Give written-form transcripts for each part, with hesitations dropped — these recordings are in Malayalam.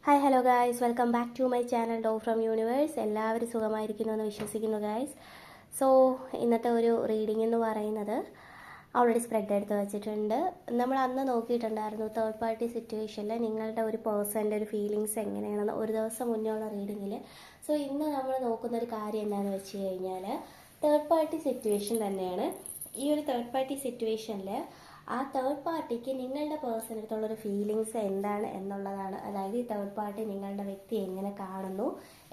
Hi hello guys, welcome back to my channel doe from universe. എല്ലാവരും സുഖമായിരിക്കുന്നു എന്ന് വിശ്വസിക്കുന്നു ഗായ്സ്. സോ ഇന്നത്തെ ഒരു റീഡിംഗ് എന്ന് പറയുന്നത് ഓൾറെഡി സ്പ്രെഡ് എടുത്ത് വെച്ചിട്ടുണ്ട്. നമ്മൾ അന്ന് നോക്കിയിട്ടുണ്ടായിരുന്നു തേർഡ് പാർട്ടി സിറ്റുവേഷനിൽ നിങ്ങളുടെ ഒരു പേഴ്സൻ്റെ ഒരു ഫീലിങ്സ് എങ്ങനെയാണെന്ന് ഒരു ദിവസം മുന്നേ ഉള്ള റീഡിങ്ങിൽ. സോ ഇന്ന് നമ്മൾ നോക്കുന്ന ഒരു കാര്യം എന്താണെന്ന് വെച്ച് കഴിഞ്ഞാൽ തേർഡ് പാർട്ടി സിറ്റുവേഷൻ തന്നെയാണ്. ഈ ഒരു തേർഡ് പാർട്ടി സിറ്റുവേഷനിൽ ആ തേർഡ് പാർട്ടിക്ക് നിങ്ങളുടെ പേഴ്സണടുത്തുള്ളൊരു ഫീലിങ്സ് എന്താണ് എന്നുള്ളതാണ്. അതായത് ഈ തേർഡ് പാർട്ടി നിങ്ങളുടെ വ്യക്തി എങ്ങനെ കാണുന്നു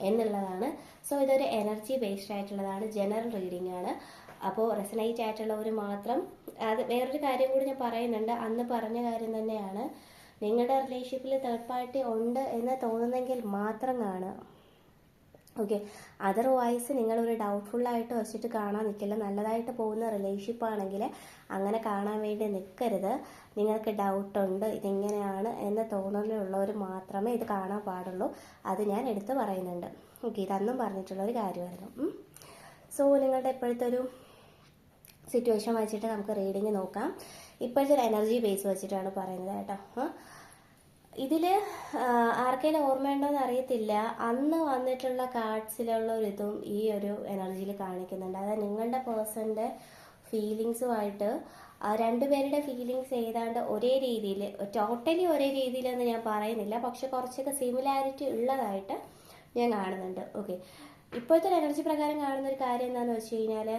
എന്നുള്ളതാണ്. സോ ഇതൊരു എനർജി ബേസ്ഡ് ആയിട്ടുള്ളതാണ്, ജനറൽ റീഡിംഗ് ആണ്. അപ്പോൾ റെസനേറ്റ് ആയിട്ടുള്ളവർ മാത്രം. അത് വേറൊരു കാര്യം കൂടി ഞാൻ പറയുന്നുണ്ട്, അന്ന് പറഞ്ഞ കാര്യം തന്നെയാണ്. നിങ്ങളുടെ റിലേഷൻഷിപ്പിൽ തേർഡ് പാർട്ടി ഉണ്ട് എന്ന് തോന്നുന്നെങ്കിൽ മാത്രം കാണുക. ഓക്കെ, അതർവൈസ് നിങ്ങളൊരു ഡൗട്ട്ഫുള്ളായിട്ട് വെച്ചിട്ട് കാണാൻ നിൽക്കില്ല. നല്ലതായിട്ട് പോകുന്ന റിലേഷൻഷിപ്പ് ആണെങ്കിൽ അങ്ങനെ കാണാൻ വേണ്ടി നിൽക്കരുത്. നിങ്ങൾക്ക് ഡൗട്ടുണ്ട് ഇതെങ്ങനെയാണ് എന്ന് തോന്നലുള്ളവർ മാത്രമേ ഇത് കാണാൻ പാടുള്ളൂ. അത് ഞാൻ എടുത്ത് പറയുന്നുണ്ട്. ഓക്കെ, ഇതന്നും പറഞ്ഞിട്ടുള്ളൊരു കാര്യമായിരുന്നു. സോ നിങ്ങളുടെ ഇപ്പോഴത്തെ ഒരു സിറ്റുവേഷൻ വെച്ചിട്ട് നമുക്ക് റീഡിങ് നോക്കാം. ഇപ്പോഴത്തെ ഒരു എനർജി ബേസ് വെച്ചിട്ടാണ് പറയുന്നത് കേട്ടോ. ഇതിൽ ആർക്കെങ്കിലും ഓർമ്മയുണ്ടോയെന്ന് അറിയത്തില്ല, അന്ന് വന്നിട്ടുള്ള കാർഡ്സിലുള്ള ഒരു ഇതും ഈ ഒരു എനർജിയിൽ കാണിക്കുന്നുണ്ട്. അതായത് നിങ്ങളുടെ പേഴ്സൻ്റെ ഫീലിങ്സുമായിട്ട് രണ്ടുപേരുടെ ഫീലിങ്സ് ഏതാണ്ട് ഒരേ രീതിയിൽ, ടോട്ടലി ഒരേ രീതിയിലെന്ന് ഞാൻ പറയുന്നില്ല, പക്ഷെ കുറച്ചൊക്കെ സിമിലാരിറ്റി ഉള്ളതായിട്ട് ഞാൻ കാണുന്നുണ്ട്. ഓക്കെ, ഇപ്പോഴത്തെ എനർജി പ്രകാരം കാണുന്ന ഒരു കാര്യം എന്താണെന്ന് വെച്ച് കഴിഞ്ഞാൽ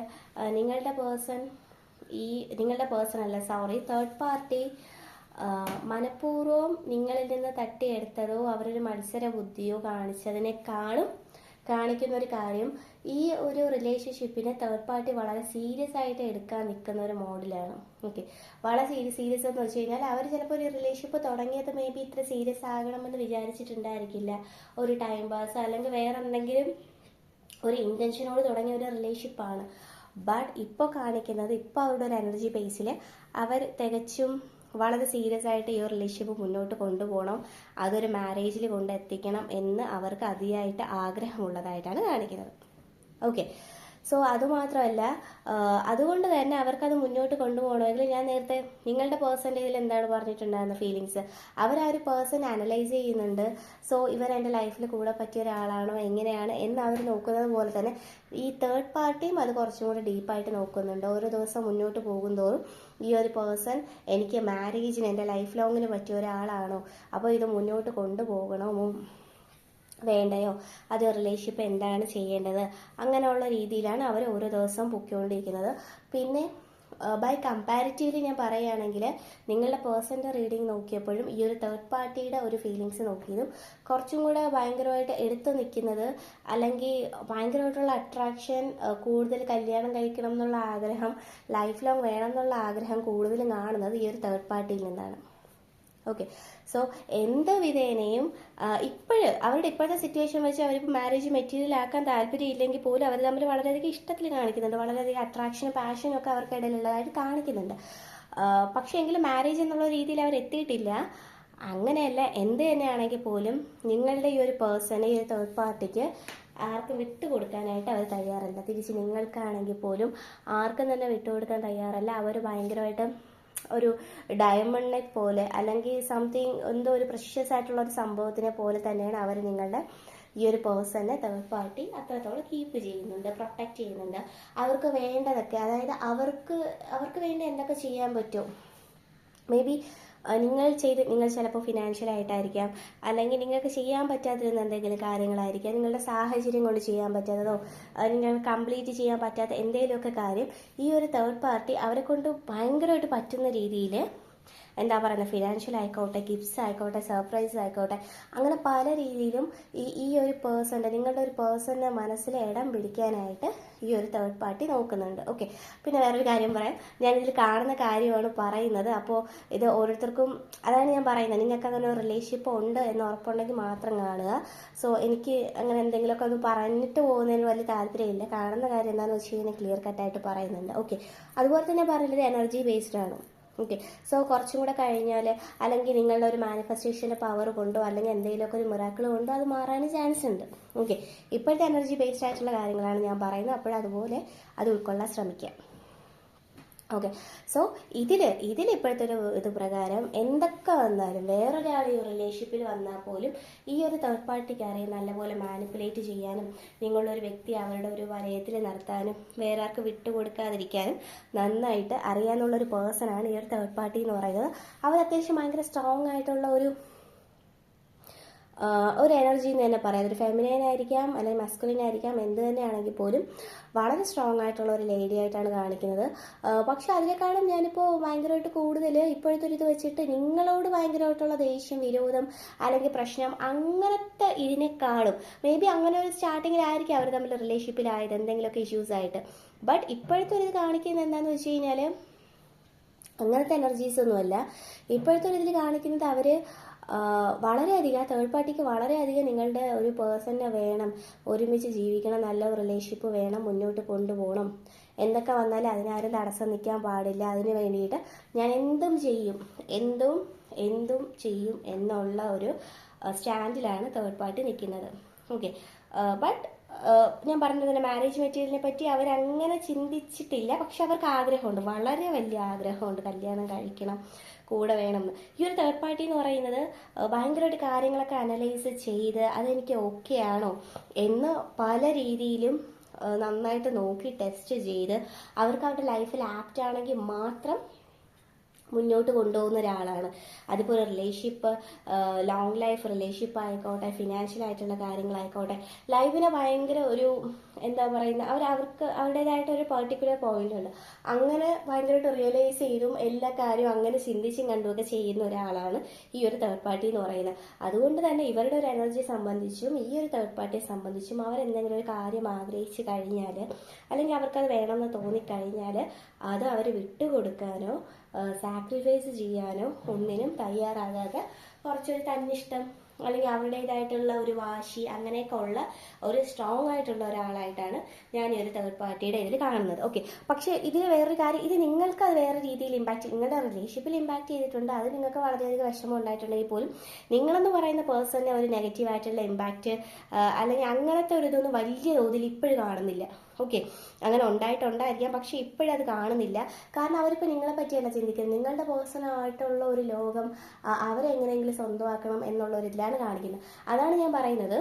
നിങ്ങളുടെ തേർഡ് പാർട്ടി മനഃപൂർവ്വം നിങ്ങളിൽ നിന്ന് തട്ടിയെടുത്തതോ അവരൊരു മത്സര ബുദ്ധിയോ കാണിക്കുന്ന ഒരു കാര്യം, ഈ ഒരു റിലേഷൻഷിപ്പിനെ തേർഡ് പാർട്ടി വളരെ സീരിയസ് ആയിട്ട് എടുക്കാൻ നിൽക്കുന്ന ഒരു മോഡിലാണ്. ഓക്കെ, വളരെ സീരിയസ് എന്ന് വെച്ച് കഴിഞ്ഞാൽ അവർ ചിലപ്പോൾ ഒരു റിലേഷൻഷിപ്പ് തുടങ്ങിയത് മേ ബി ഇത്ര സീരിയസ് ആകണമെന്ന് വിചാരിച്ചിട്ടുണ്ടായിരിക്കില്ല. ഒരു ടൈം പാസ് അല്ലെങ്കിൽ വേറെ എന്തെങ്കിലും ഒരു ഇൻറ്റൻഷനോട് തുടങ്ങിയ ഒരു റിലേഷൻഷിപ്പാണ്. ബട്ട് ഇപ്പോൾ കാണിക്കുന്നത്, ഇപ്പോൾ അവരുടെ ഒരു എനർജി ബേസിൽ അവർ തികച്ചും വളരെ സീരിയസ് ആയിട്ട് ഈ ഒരു റിലേഷൻഷിപ്പ് മുന്നോട്ട് കൊണ്ടുപോകണം, അതൊരു മാരേജിൽ കൊണ്ടെത്തിക്കണം എന്ന് അവർക്ക് അതിയായിട്ട് ആഗ്രഹമുള്ളതായിട്ടാണ് കാണിക്കുന്നത്. ഓക്കെ, സോ അതുമാത്രമല്ല, അതുകൊണ്ട് തന്നെ അവർക്കത് മുന്നോട്ട് കൊണ്ടുപോകണമെങ്കിൽ ഞാൻ നേരത്തെ നിങ്ങളുടെ പേഴ്സൻ്റെ ഇതിൽ എന്താണ് പറഞ്ഞിട്ടുണ്ടായിരുന്ന ഫീലിങ്സ്, അവർ ആ ഒരു പേഴ്സൺ അനലൈസ് ചെയ്യുന്നുണ്ട്. സോ ഇവർ എൻ്റെ ലൈഫിൽ കൂടെ പറ്റിയ ഒരാളാണോ എങ്ങനെയാണ് എന്ന് അവർ നോക്കുന്നത് പോലെ തന്നെ ഈ തേർഡ് പാർട്ടിയും അത് കുറച്ചും കൂടി ഡീപ്പായിട്ട് നോക്കുന്നുണ്ട്. ഓരോ ദിവസം മുന്നോട്ട് പോകുന്തോറും ഈ ഒരു പേഴ്സൺ എനിക്ക് മാരേജിന്, എൻ്റെ ലൈഫ് ലോങ്ങിന് പറ്റിയ ഒരാളാണോ, അപ്പോൾ ഇത് മുന്നോട്ട് കൊണ്ടുപോകണോ വേണ്ടയോ, അത് റിലേഷൻഷിപ്പ് എന്താണ് ചെയ്യേണ്ടത്, അങ്ങനെയുള്ള രീതിയിലാണ് അവർ ഓരോ ദിവസവും പൊയ്ക്കൊണ്ടിരിക്കുന്നത്. പിന്നെ ബൈ കമ്പാരിറ്റീവ്ലി ഞാൻ പറയുകയാണെങ്കിൽ നിങ്ങളുടെ പേഴ്സൻ്റെ റീഡിങ് നോക്കിയപ്പോഴും ഈ ഒരു തേർഡ് പാർട്ടിയുടെ ഒരു ഫീലിങ്സ് നോക്കിയതും കുറച്ചും കൂടെ ഭയങ്കരമായിട്ട് എടുത്തു നിൽക്കുന്നത്, അല്ലെങ്കിൽ ഭയങ്കരമായിട്ടുള്ള അട്രാക്ഷൻ, കൂടുതൽ കല്യാണം കഴിക്കണം എന്നുള്ള ആഗ്രഹം, ലൈഫ് ലോങ് വേണം എന്നുള്ള ആഗ്രഹം കൂടുതലും കാണുന്നത് ഈ ഒരു തേർഡ് പാർട്ടിയിൽ നിന്നാണ്. ഓക്കെ, സോ എന്ത് വിധേനയും അവരുടെ ഇപ്പോഴത്തെ സിറ്റുവേഷൻ വെച്ച് അവരിപ്പോൾ മാരേജ് മെറ്റീരിയൽ ആക്കാൻ താല്പര്യം ഇല്ലെങ്കിൽ പോലും അവർ തമ്മിൽ വളരെയധികം ഇഷ്ടത്തിൽ കാണിക്കുന്നുണ്ട്, വളരെയധികം അട്രാക്ഷനും പാഷനും ഒക്കെ അവർക്കിടയിലുള്ളതായിട്ട് കാണിക്കുന്നുണ്ട്. പക്ഷേ എങ്കിലും മാരേജ് എന്നുള്ള രീതിയിൽ അവർ എത്തിയിട്ടില്ല. അങ്ങനെയല്ല, എന്ത് തന്നെയാണെങ്കിൽ പോലും നിങ്ങളുടെ ഈ ഒരു പേഴ്സണെ, ഈ ഒരു തേർഡ് പാർട്ടിക്ക് ആർക്കും വിട്ടുകൊടുക്കാനായിട്ട് അവർ തയ്യാറല്ല. തിരിച്ച് നിങ്ങൾക്കാണെങ്കിൽ പോലും ആർക്കും തന്നെ വിട്ടുകൊടുക്കാൻ തയ്യാറല്ല. അവർ ഭയങ്കരമായിട്ട് ഒരു ഡയമണ്ടിനെ പോലെ അല്ലെങ്കിൽ സംതിങ് എന്തോ ഒരു പ്രഷ്യസ് ആയിട്ടുള്ള ഒരു സംഭവത്തിനെ പോലെ തന്നെയാണ് അവർ നിങ്ങളുടെ ഈ ഒരു പേഴ്സണെ തേർഡ് പാർട്ടി അത്രത്തോളം കീപ്പ് ചെയ്യുന്നുണ്ട്, പ്രൊട്ടക്റ്റ് ചെയ്യുന്നുണ്ട്. അവർക്ക് വേണ്ടതൊക്കെ, അതായത് അവർക്ക് വേണ്ടി എന്തൊക്കെ ചെയ്യാൻ പറ്റും, മേ ബി നിങ്ങൾ ചിലപ്പോൾ ഫിനാൻഷ്യലായിട്ടായിരിക്കാം, അല്ലെങ്കിൽ നിങ്ങൾക്ക് ചെയ്യാൻ പറ്റാതിരുന്ന എന്തെങ്കിലും കാര്യങ്ങളായിരിക്കാം, നിങ്ങളുടെ സാഹചര്യം കൊണ്ട് ചെയ്യാൻ പറ്റാത്തതോ നിങ്ങൾ കംപ്ലീറ്റ് ചെയ്യാൻ പറ്റാത്ത എന്തെങ്കിലുമൊക്കെ കാര്യം ഈ ഒരു തേർഡ് പാർട്ടി അവരെ കൊണ്ട് ഭയങ്കരമായിട്ട് പറ്റുന്ന രീതിയിൽ, എന്താ പറയുന്നത്, ഫിനാൻഷ്യൽ ആയിക്കോട്ടെ, ഗിഫ്റ്റ്സ് ആയിക്കോട്ടെ, സർപ്രൈസ് ആയിക്കോട്ടെ, അങ്ങനെ പല രീതിയിലും ഈ ഒരു നിങ്ങളുടെ ഒരു പേഴ്സൻ്റെ മനസ്സിൽ ഇടം പിടിക്കാനായിട്ട് ഈ ഒരു തേർഡ് പാർട്ടി നോക്കുന്നുണ്ട്. ഓക്കെ, പിന്നെ വേറൊരു കാര്യം പറയാം, ഞാനിതിൽ കാണുന്ന കാര്യമാണ് പറയുന്നത്. അപ്പോൾ ഇത് ഓരോരുത്തർക്കും, അതാണ് ഞാൻ പറയുന്നത്, നിങ്ങൾക്ക് അങ്ങനെ ഒരു റിലേഷൻഷിപ്പ് ഉണ്ട് എന്ന് ഉറപ്പുണ്ടെങ്കിൽ മാത്രം കാണുക. സോ എനിക്ക് അങ്ങനെ എന്തെങ്കിലുമൊക്കെ ഒന്ന് പറഞ്ഞിട്ട് പോകുന്നതിന് വലിയ താല്പര്യമില്ല. കാണുന്ന കാര്യം എന്താണെന്ന് വെച്ച് കഴിഞ്ഞാൽ ക്ലിയർ കട്ടായിട്ട് പറയുന്നുണ്ട്. ഓക്കെ, അതുപോലെ തന്നെ പറയുന്നത് എനർജി ബേസ്ഡ് ആണ്. ഓക്കെ, സോ കുറച്ചും കൂടെ കഴിഞ്ഞാൽ, അല്ലെങ്കിൽ നിങ്ങളുടെ ഒരു മാനിഫെസ്റ്റേഷൻ്റെ പവർ കൊണ്ടോ അല്ലെങ്കിൽ എന്തെങ്കിലുമൊക്കെ ഒരു മിറാക്കിൾ കൊണ്ടോ അത് മാറാൻ ചാൻസ് ഉണ്ട്. ഓക്കെ, ഇപ്പോഴത്തെ എനർജി ബേസ്ഡ് ആയിട്ടുള്ള കാര്യങ്ങളാണ് ഞാൻ പറയുന്നത്. അപ്പോഴതുപോലെ അത് ഉൾക്കൊള്ളാൻ ശ്രമിക്കാം. ഓക്കെ. സോ ഇപ്പോഴത്തെ ഒരു ഇത് പ്രകാരം എന്തൊക്കെ വന്നാലും വേറൊരാൾ ഈ റിലേഷൻഷിപ്പിൽ വന്നാൽ പോലും ഈ ഒരു തേർഡ് പാർട്ടിക്ക് അറിയാം നല്ലപോലെ മാനിപ്പുലേറ്റ് ചെയ്യാനും നിങ്ങളൊരു വ്യക്തി അവരുടെ ഒരു വലയത്തിൽ നടത്താനും വേറെ ആർക്ക് വിട്ടുകൊടുക്കാതിരിക്കാനും നന്നായിട്ട് അറിയാനുള്ളൊരു പേഴ്സണാണ് ഈ ഒരു തേർഡ് പാർട്ടി എന്ന് പറയുന്നത്. അവർ അത്യാവശ്യം ഭയങ്കര സ്ട്രോങ് ആയിട്ടുള്ള ഒരു എനർജി എന്ന് തന്നെ പറയാം. ഒരു ഫെമിനൈൻ ആയിരിക്കാം അല്ലെങ്കിൽ മസ്കുലിൻ ആയിരിക്കാം, എന്ത് തന്നെയാണെങ്കിൽ പോലും വളരെ സ്ട്രോങ് ആയിട്ടുള്ള ഒരു ലേഡി ആയിട്ടാണ് കാണിക്കുന്നത്. പക്ഷെ അതിനേക്കാളും ഞാനിപ്പോൾ ഭയങ്കരമായിട്ട് കൂടുതൽ ഇപ്പോഴത്തെ ഒരു ഇത് വെച്ചിട്ട് നിങ്ങളോട് ഭയങ്കരമായിട്ടുള്ള ദേഷ്യം, വിരോധം അല്ലെങ്കിൽ പ്രശ്നം അങ്ങനത്തെ ഇതിനേക്കാളും മേ ബി അങ്ങനെ ഒരു സ്റ്റാർട്ടിങ്ങിലായിരിക്കും അവർ തമ്മിൽ റിലേഷൻഷിപ്പിലായത് എന്തെങ്കിലുമൊക്കെ ഇഷ്യൂസ് ആയിട്ട്. ബട്ട് ഇപ്പോഴത്തെ ഒരു ഇത് കാണിക്കുന്നത് എന്താണെന്ന് വെച്ച് കഴിഞ്ഞാൽ അങ്ങനത്തെ എനർജീസ് ഒന്നുമല്ല. ഇപ്പോഴത്തെ ഒരു ഇതിൽ കാണിക്കുന്നത് അവർ വളരെയധികം തേർഡ് പാർട്ടിക്ക് വളരെയധികം നിങ്ങളുടെ ഒരു പേഴ്സണിനെ വേണം, ഒരുമിച്ച് ജീവിക്കണം, നല്ല റിലേഷൻഷിപ്പ് വേണം, മുന്നോട്ട് കൊണ്ടുപോകണം. എന്തൊക്കെ വന്നാലും അതിനാരും തടസ്സം നിൽക്കാൻ പാടില്ല. അതിന് വേണ്ടിയിട്ട് ഞാൻ എന്തും ചെയ്യും എന്നുള്ള ഒരു സ്റ്റാൻഡിലാണ് തേർഡ് പാർട്ടി നിൽക്കുന്നത്. ഓക്കെ. ബട്ട് ഞാൻ പറഞ്ഞതുപോലെ മാരേജ് മെറ്റീരിയലിനെ പറ്റി അവരങ്ങനെ ചിന്തിച്ചിട്ടില്ല. പക്ഷെ അവർക്ക് ആഗ്രഹമുണ്ട്, വളരെ വലിയ ആഗ്രഹമുണ്ട് കല്യാണം കഴിക്കണം, കൂടെ വേണമെന്ന്. ഈ ഒരു തേർഡ് പാർട്ടി എന്ന് പറയുന്നത് ഭയങ്കരമായിട്ട് കാര്യങ്ങളൊക്കെ അനലൈസ് ചെയ്ത് അതെനിക്ക് ഓക്കെ ആണോ എന്ന് പല രീതിയിലും നന്നായിട്ട് നോക്കി ടെസ്റ്റ് ചെയ്ത് അവർക്ക് അവരുടെ ലൈഫിൽ ആപ്റ്റ് ആണെങ്കിൽ മാത്രം മുന്നോട്ട് കൊണ്ടുപോകുന്ന ഒരാളാണ്. അതിപ്പോൾ ഒരു റിലേഷൻഷിപ്പ്, ലോങ് ലൈഫ് റിലേഷൻഷിപ്പ് ആയിക്കോട്ടെ, ഫിനാൻഷ്യൽ ആയിട്ടുള്ള കാര്യങ്ങളായിക്കോട്ടെ, ലൈഫിനെ ഭയങ്കര ഒരു എന്താ പറയുന്ന അവർക്ക് അവരുടേതായിട്ട് ഒരു പെർട്ടിക്കുലർ പോയിന്റ് ഉണ്ട്. അങ്ങനെ ഭയങ്കരമായിട്ട് റിയലൈസ് ചെയ്തും എല്ലാ കാര്യവും അങ്ങനെ ചിന്തിച്ചും കണ്ടുമൊക്കെ ചെയ്യുന്ന ഒരാളാണ് ഈ ഒരു തേർഡ് പാർട്ടി എന്ന് പറയുന്നത്. അതുകൊണ്ട് തന്നെ ഇവരുടെ ഒരു എനർജി സംബന്ധിച്ചും ഈ ഒരു തേർഡ് പാർട്ടിയെ സംബന്ധിച്ചും അവരെന്തെങ്കിലും ഒരു കാര്യം ആഗ്രഹിച്ചു കഴിഞ്ഞാൽ അല്ലെങ്കിൽ അവർക്കത് വേണമെന്ന് തോന്നിക്കഴിഞ്ഞാൽ അത് അവർ വിട്ടുകൊടുക്കാനോ സാക്രിഫൈസ് ചെയ്യാനോ ഒന്നിനും തയ്യാറാകാതെ കുറച്ചൊരു തന്നിഷ്ടം അല്ലെങ്കിൽ അവരുടേതായിട്ടുള്ള ഒരു വാശി അങ്ങനെയൊക്കെ ഉള്ള ഒരു സ്ട്രോങ് ആയിട്ടുള്ള ഒരാളായിട്ടാണ് ഞാൻ ഈ ഒരു തേർഡ് പാർട്ടിയുടെ ഇതിൽ കാണുന്നത്. ഓക്കെ. പക്ഷേ ഇതിൽ വേറൊരു കാര്യം, ഇത് നിങ്ങൾക്ക് അത് വേറെ രീതിയിൽ ഇമ്പാക്ട്, നിങ്ങളുടെ റിലേഷൻഷിപ്പിൽ ഇമ്പാക്ട് ചെയ്തിട്ടുണ്ട്, അത് നിങ്ങൾക്ക് വളരെയധികം വിഷമം ഉണ്ടായിട്ടുണ്ടെങ്കിൽ പോലും നിങ്ങളെന്ന് പറയുന്ന പേഴ്സണിനെ ഒരു നെഗറ്റീവായിട്ടുള്ള ഇമ്പാക്റ്റ് അല്ലെങ്കിൽ അങ്ങനത്തെ ഒരു ഇതൊന്നും വലിയ തോതിൽ ഇപ്പോഴും കാണുന്നില്ല. ഓക്കെ. അങ്ങനെ ഉണ്ടായിട്ടുണ്ടായിരിക്കാം, പക്ഷെ ഇപ്പോഴത് കാണുന്നില്ല. കാരണം അവരിപ്പോൾ നിങ്ങളെ പറ്റിയല്ല ചിന്തിക്കുന്നത്, നിങ്ങളുടെ പേഴ്സണായിട്ടുള്ള ഒരു ലോകം അവരെങ്ങനെയെങ്കിലും സ്വന്തമാക്കണം എന്നുള്ള ഒരു ഇതിലാണ് കാണിക്കുന്നത്. അതാണ് ഞാൻ പറയുന്നത്.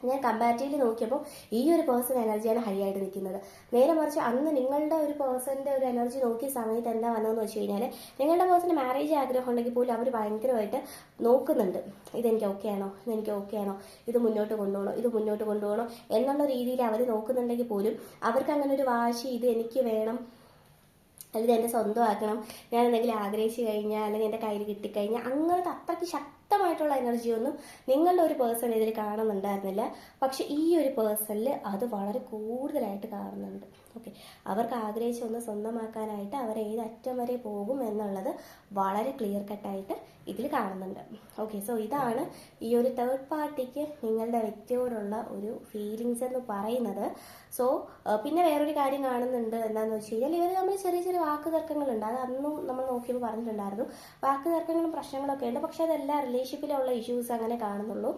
ഞാൻ കമ്പാരിറ്റീവ്ലി നോക്കിയപ്പോൾ ഈ ഒരു പേഴ്സൺ എനർജിയാണ് ഹൈ ആയിട്ട് നിൽക്കുന്നത്. നേരെ മറിച്ച് അന്ന് നിങ്ങളുടെ ഒരു പേഴ്സണിൻ്റെ ഒരു എനർജി നോക്കിയ സമയത്ത് എന്താ വന്നതെന്ന് വെച്ച് കഴിഞ്ഞാൽ നിങ്ങളുടെ പേഴ്സണ് മാരേജ് ആഗ്രഹം ഉണ്ടെങ്കിൽ പോലും അവർ ഭയങ്കരമായിട്ട് നോക്കുന്നുണ്ട്. ഇതെനിക്ക് ഓക്കെ ആണോ, ഇത് മുന്നോട്ട് കൊണ്ടുപോകണോ എന്നുള്ള രീതിയിൽ അവർ നോക്കുന്നുണ്ടെങ്കിൽ പോലും അവർക്ക് അങ്ങനെ ഒരു വാശി, ഇത് എനിക്ക് വേണം അല്ലെങ്കിൽ എൻ്റെ സ്വന്തമാക്കണം, ഞാൻ എന്തെങ്കിലും ആഗ്രഹിച്ചു കഴിഞ്ഞാൽ അല്ലെങ്കിൽ എൻ്റെ കയ്യിൽ കിട്ടിക്കഴിഞ്ഞാൽ അങ്ങനത്തെ അത്രയ്ക്ക് ശക്തമായിട്ടുള്ള എനർജിയൊന്നും നിങ്ങളുടെ ഒരു പേഴ്സൺ ഇതിൽ കാണുന്നുണ്ടായിരുന്നില്ല. പക്ഷെ ഈ ഒരു പേഴ്സണിൽ അത് വളരെ കൂടുതലായിട്ട് കാണുന്നുണ്ട്. ഓക്കെ. അവർക്ക് ആഗ്രഹിച്ചൊന്ന് സ്വന്തമാക്കാനായിട്ട് അവർ ഏത് അറ്റം വരെ പോകും എന്നുള്ളത് വളരെ ക്ലിയർ കട്ടായിട്ട് ഇതിൽ കാണുന്നുണ്ട്. ഓക്കെ. സോ ഇതാണ് ഈ ഒരു തേർഡ് പാർട്ടിക്ക് നിങ്ങളുടെ വ്യക്തിയോടുള്ള ഒരു ഫീലിങ്സ് എന്ന് പറയുന്നത്. സോ പിന്നെ വേറൊരു കാര്യം കാണുന്നുണ്ട്. എന്താണെന്ന് വെച്ച് കഴിഞ്ഞാൽ ഇവർ തമ്മിൽ ചെറിയ ചെറിയ വാക്ക് തർക്കങ്ങളുണ്ട്. അത് അന്നും നമ്മൾ നോക്കിയപ്പോൾ പറഞ്ഞിട്ടുണ്ടായിരുന്നു. വാക്ക് തർക്കങ്ങളും പ്രശ്നങ്ങളൊക്കെ ഉണ്ട്. പക്ഷെ അതെല്ലാം റിലേഷൻഷിപ്പിലുള്ള ഇഷ്യൂസ് അങ്ങനെ കാണുന്നുള്ളൂ.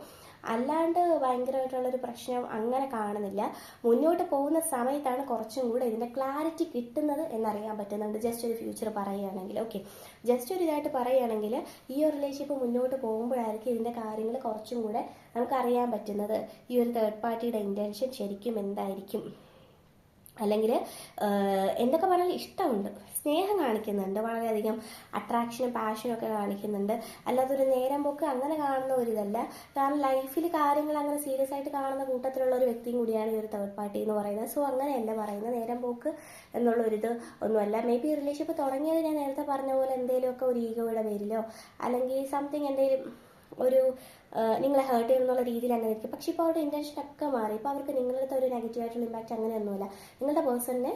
അല്ലാണ്ട് ഭയങ്കരമായിട്ടുള്ളൊരു പ്രശ്നം അങ്ങനെ കാണുന്നില്ല. മുന്നോട്ട് പോകുന്ന സമയത്താണ് കുറച്ചും കൂടെ ഇതിൻ്റെ ക്ലാരിറ്റി കിട്ടുന്നത് എന്നറിയാൻ പറ്റുന്നുണ്ട്. ജസ്റ്റ് ഒരു ഫ്യൂച്ചർ പറയുകയാണെങ്കിൽ, ഓക്കെ, ജസ്റ്റ് ഒരു ഇതായിട്ട് പറയുകയാണെങ്കിൽ ഈ ഒരു റിലേഷൻഷിപ്പ് മുന്നോട്ട് പോകുമ്പോഴായിരിക്കും ഇതിൻ്റെ കാര്യങ്ങൾ കുറച്ചും കൂടെ നമുക്കറിയാൻ പറ്റുന്നത്. ഈ ഒരു തേർഡ് പാർട്ടിയുടെ ഇൻറ്റൻഷൻ ശരിക്കും എന്തായിരിക്കും, അല്ലെങ്കിൽ എന്തൊക്കെ പറഞ്ഞാൽ ഇഷ്ടമുണ്ട്, സ്നേഹം കാണിക്കുന്നുണ്ട്, വളരെയധികം അട്രാക്ഷനും പാഷനും ഒക്കെ കാണിക്കുന്നുണ്ട്. അല്ലാതൊരു നേരം പോക്ക് അങ്ങനെ കാണുന്ന ഒരു ഇതല്ല. കാരണം ലൈഫിൽ കാര്യങ്ങൾ അങ്ങനെ സീരിയസ് ആയിട്ട് കാണുന്ന കൂട്ടത്തിലുള്ള ഒരു വ്യക്തിയും കൂടിയാണ് ഈ ഒരു തേർഡ് പാർട്ടി എന്ന് പറയുന്നത്. സോ അങ്ങനെയല്ല പറയുന്നത്, നേരം പോക്ക് എന്നുള്ളൊരിത് ഒന്നുമല്ല. മേ ബി റിലേഷൻഷിപ്പ് തുടങ്ങിയത് ഞാൻ നേരത്തെ പറഞ്ഞ പോലെ എന്തെങ്കിലുമൊക്കെ ഒരു ഈഗോയുടെ പേരിലോ അല്ലെങ്കിൽ സംതിങ് എന്തെങ്കിലും ഒരു നിങ്ങളെ ഹേർട്ട് ചെയ്യുന്നുള്ള രീതിയിൽ അങ്ങനെ ഇരിക്കും. പക്ഷെ ഇപ്പോൾ അവരുടെ ഇൻറ്റൻഷനൊക്കെ മാറി. ഇപ്പോൾ അവർക്ക് നിങ്ങളുടെ ഒരു നെഗറ്റീവായിട്ടുള്ള ഇമ്പാക്റ്റ് അങ്ങനെയൊന്നുമില്ല. നിങ്ങളുടെ പേഴ്സണിനെ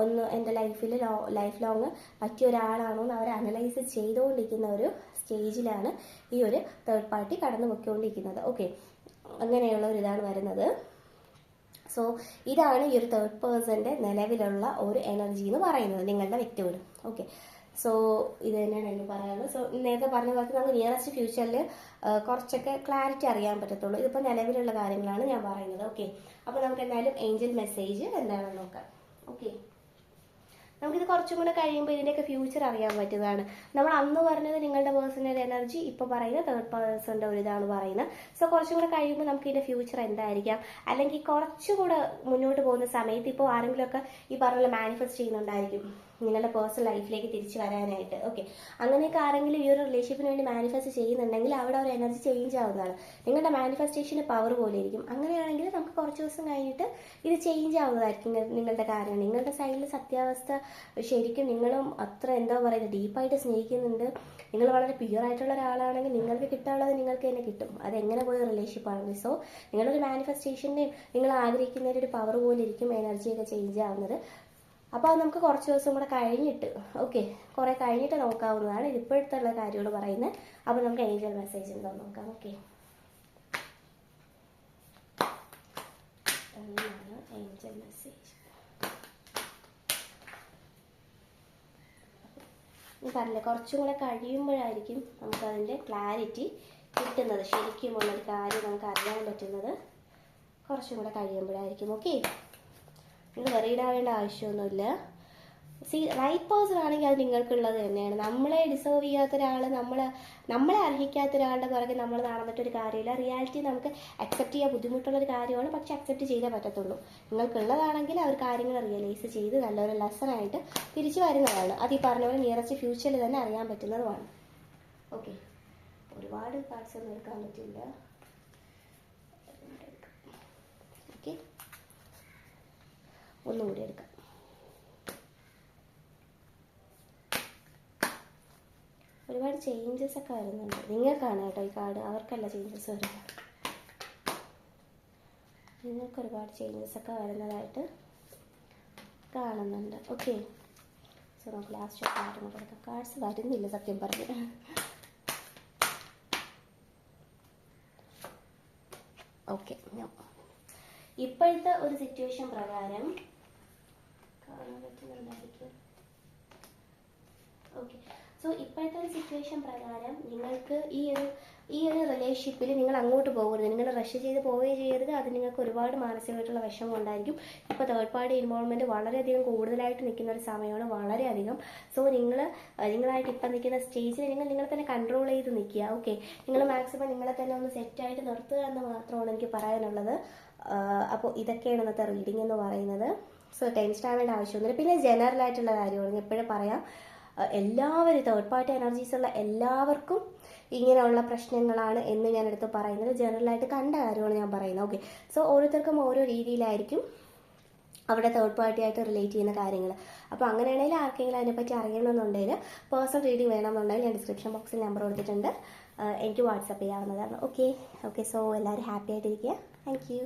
ഒന്ന് എൻ്റെ ലൈഫിൽ ലൈഫ് ലോങ് പറ്റിയ ഒരാളാണോ എന്ന് അവർ അനലൈസ് ചെയ്തുകൊണ്ടിരിക്കുന്ന ഒരു സ്റ്റേജിലാണ് ഈ ഒരു തേർഡ് പാർട്ടി കടന്നു പൊയ്ക്കൊണ്ടിരിക്കുന്നത്. ഓക്കെ. അങ്ങനെയുള്ള ഒരു ഇതാണ് വരുന്നത്. സോ ഇതാണ് ഈ ഒരു തേർഡ് പേഴ്സൻ്റെ നിലവിലുള്ള ഒരു എനർജി എന്ന് പറയുന്നത് നിങ്ങളുടെ വ്യക്തിയോട്. ഓക്കെ. സോ ഇത് തന്നെയാണ് എനിക്ക് പറയാനുള്ളത്. സോ നേരത്തെ പറഞ്ഞ പോലെ നമുക്ക് നിയറസ്റ്റ് ഫ്യൂച്ചറിൽ കുറച്ചൊക്കെ ക്ലാരിറ്റി അറിയാൻ പറ്റത്തുള്ളൂ. ഇതിപ്പോൾ നിലവിലുള്ള കാര്യങ്ങളാണ് ഞാൻ പറയുന്നത്. ഓക്കെ. അപ്പോൾ നമുക്ക് എന്തായാലും ഏഞ്ചൽ മെസ്സേജ് എന്താണെന്ന് നോക്കാം. ഓക്കെ. നമുക്കിത് കുറച്ചും കൂടെ കഴിയുമ്പോൾ ഇതിൻ്റെയൊക്കെ ഫ്യൂച്ചർ അറിയാൻ പറ്റുന്നതാണ്. നമ്മൾ അന്ന് പറഞ്ഞത് നിങ്ങളുടെ പേഴ്സണൽ എനർജി, ഇപ്പോൾ പറയുന്നത് തേർഡ് പേഴ്സൻ്റെ ഒരു ഇതാണ് പറയുന്നത്. സോ കുറച്ചും കൂടെ കഴിയുമ്പോൾ നമുക്ക് ഇതിൻ്റെ ഫ്യൂച്ചർ എന്തായിരിക്കാം, അല്ലെങ്കിൽ കുറച്ചുകൂടെ മുന്നോട്ട് പോകുന്ന സമയത്ത് ഇപ്പോൾ ആരെങ്കിലുമൊക്കെ ഈ പറഞ്ഞ മാനിഫെസ്റ്റ് ചെയ്യുന്നുണ്ടായിരിക്കും നിങ്ങളുടെ പേഴ്സണൽ ലൈഫിലേക്ക് തിരിച്ചു വരാനായിട്ട്. ഓക്കെ, അങ്ങനെയൊക്കെ ആരെങ്കിലും ഈ ഒരു റിലേഷൻഷിപ്പിന് വേണ്ടി മാനിഫെസ്റ്റ് ചെയ്യുന്നുണ്ടെങ്കിൽ അവിടെ ഒരു എനർജി ചേഞ്ച് ആവുന്നതാണ്. നിങ്ങളുടെ മാനിഫെസ്റ്റേഷന് പവർ പോലെ ഇരിക്കും. അങ്ങനെയാണെങ്കിൽ നമുക്ക് കുറച്ച് ദിവസം കഴിഞ്ഞിട്ട് ഇത് ചേഞ്ച് ആവുന്നതായിരിക്കും നിങ്ങളുടെ കാര്യം. നിങ്ങളുടെ സൈഡിൽ സത്യാവസ്ഥ ശരിക്കും നിങ്ങളും അത്ര എന്താ പറയുന്നത് ഡീപ്പായിട്ട് സ്നേഹിക്കുന്നുണ്ട്, നിങ്ങൾ വളരെ പ്യുവർ ആയിട്ടുള്ള ഒരാളാണെങ്കിൽ നിങ്ങൾക്ക് കിട്ടാനുള്ളത് നിങ്ങൾക്ക് തന്നെ കിട്ടും. അതെങ്ങനെ പോയ റിലേഷൻഷിപ്പാണെങ്കിൽ. സോ നിങ്ങളൊരു മാനിഫെസ്റ്റേഷൻ്റെയും നിങ്ങൾ ആഗ്രഹിക്കുന്നതിൻ്റെ ഒരു പവർ പോലെ ഇരിക്കും എനർജിയൊക്കെ ചേഞ്ച് ആവുന്നത്. അപ്പോൾ അത് നമുക്ക് കുറച്ച് ദിവസം കൂടെ കഴിഞ്ഞിട്ട്, ഓക്കെ, കുറേ കഴിഞ്ഞിട്ട് നോക്കാവുന്നതാണ്. ഇത് ഇപ്പോഴത്തെ ഉള്ള കാര്യങ്ങൾ പറയുന്നത്. അപ്പോൾ നമുക്ക് ഏഞ്ചൽ മെസ്സേജ് ഉണ്ടോ നോക്കാം. ഓക്കെ, ഏഞ്ചൽ മെസ്സേജ് പറഞ്ഞില്ല, കുറച്ചും കൂടെ കഴിയുമ്പോഴായിരിക്കും നമുക്കതിൻ്റെ ക്ലാരിറ്റി കിട്ടുന്നത്. ശരിക്കുമുള്ളൊരു കാര്യം നമുക്ക് അറിയാൻ പറ്റുന്നത് കുറച്ചും കൂടെ കഴിയുമ്പോഴായിരിക്കും. ഓക്കെ, നിങ്ങൾ വെറിയിടാവേണ്ട ആവശ്യമൊന്നുമില്ല. റൈറ്റ് പേഴ്സൺ ആണെങ്കിൽ അത് നിങ്ങൾക്കുള്ളത് തന്നെയാണ്. നമ്മളെ ഡിസേർവ് ചെയ്യാത്ത ഒരാൾ, നമ്മളെ അർഹിക്കാത്ത ഒരാളുടെ പുറകെ നമ്മൾ നടന്നിട്ടൊരു കാര്യമില്ല. റിയാലിറ്റി നമുക്ക് അക്സെപ്റ്റ് ചെയ്യാൻ ബുദ്ധിമുട്ടുള്ളൊരു കാര്യമാണ്, പക്ഷെ അക്സെപ്റ്റ് ചെയ്തേ പറ്റത്തുള്ളൂ. നിങ്ങൾക്കുള്ളതാണെങ്കിൽ അവർ കാര്യങ്ങൾ റിയലൈസ് ചെയ്ത് നല്ലൊരു ലെസണായിട്ട് തിരിച്ചു വരുന്നതാണ്. അത് ഈ പറഞ്ഞ പോലെ നിയറസ്റ്റ് ഫ്യൂച്ചറിൽ തന്നെ അറിയാൻ പറ്റുന്നതുമാണ്. ഓക്കെ, ഒരുപാട് കാർഡ്സ് ഒന്നും എടുക്കാൻ പറ്റില്ല. ഓക്കെ, ഒന്നുകൂടി എടുക്കാം. ഒരുപാട് ചേഞ്ചസ് ഒക്കെ വരുന്നുണ്ട്. നിങ്ങൾക്കാണ് കേട്ടോ ഈ കാർഡ്, അവർക്കല്ല ചേഞ്ചസ് വരുന്നത്. നിങ്ങൾക്ക് ഒരുപാട് ചേഞ്ചസ് ഒക്കെ വരുന്നതായിട്ട് കാണുന്നുണ്ട്. ഓക്കെ, സോ നമുക്ക് ലാസ്റ്റ് കാർഡ് കൂടെ എടുക്കാം. കാർഡ്സ് വരുന്നില്ല സത്യം പറഞ്ഞ്. ഓക്കെ, ഇപ്പോഴത്തെ ഒരു സിറ്റുവേഷൻ പ്രകാരം കാണാൻ പറ്റുന്നുണ്ടായിരിക്കും. ഓക്കെ, സോ ഇപ്പോഴത്തെ ഒരു സിറ്റുവേഷൻ പ്രകാരം നിങ്ങൾക്ക് ഈ ഒരു റിലേഷൻഷിപ്പിൽ നിങ്ങൾ അങ്ങോട്ട് പോകരുത്, നിങ്ങൾ റഷ് ചെയ്ത് പോവുകയും ചെയ്യരുത്. അത് നിങ്ങൾക്ക് ഒരുപാട് മാനസികമായിട്ടുള്ള വിഷമം ഉണ്ടായിരിക്കും. ഇപ്പോൾ തേർഡ് പാർട്ടി ഇൻവോൾവ്മെൻറ്റ് വളരെയധികം കൂടുതലായിട്ട് നിൽക്കുന്ന ഒരു സമയമാണ്, വളരെയധികം. സോ നിങ്ങളായിട്ട് ഇപ്പം നിൽക്കുന്ന സ്റ്റേജിൽ നിങ്ങളെ തന്നെ കൺട്രോൾ ചെയ്ത് നിൽക്കുക. ഓക്കെ, നിങ്ങൾ മാക്സിമം നിങ്ങളെ തന്നെ ഒന്ന് സെറ്റായിട്ട് നിർത്തുക എന്ന് മാത്രമാണ് എനിക്ക് പറയാനുള്ളത്. അപ്പോൾ ഇതൊക്കെയാണ് ഇന്നത്തെ റീഡിംഗ് എന്ന് പറയുന്നത്. സോ ടെൻഷൻ ആവേണ്ട ആവശ്യമൊന്നുമില്ല. പിന്നെ ജനറൽ ആയിട്ടുള്ള കാര്യമാണ് എപ്പോഴും പറയാം, എല്ലാവരും തേർഡ് പാർട്ടി എനർജീസ് ഉള്ള എല്ലാവർക്കും ഇങ്ങനെയുള്ള പ്രശ്നങ്ങളാണ് എന്ന് ഞാൻ എടുത്ത് പറയുന്നത്. ജനറലായിട്ട് കണ്ട കാര്യമാണ് ഞാൻ പറയുന്നത്. ഓക്കെ, സോ ഓരോരുത്തർക്കും ഓരോ രീതിയിലായിരിക്കും അവിടെ തേർഡ് പാർട്ടി ആയിട്ട് റിലേറ്റ് ചെയ്യുന്ന കാര്യങ്ങൾ. അപ്പോൾ അങ്ങനെയാണെങ്കിൽ ആർക്കെങ്കിലും അതിനെപ്പറ്റി അറിയണമെന്നുണ്ടെങ്കിൽ പേഴ്സണൽ റീഡിംഗ് വേണമെന്നുണ്ടെങ്കിൽ ഞാൻ ഡിസ്ക്രിപ്ഷൻ ബോക്സിൽ നമ്പർ കൊടുത്തിട്ടുണ്ട്, എനിക്ക് വാട്സപ്പ് ചെയ്യാവുന്നതാണ്. ഓക്കെ, സോ എല്ലാവരും ഹാപ്പി ആയിട്ടിരിക്കുക. Thank you.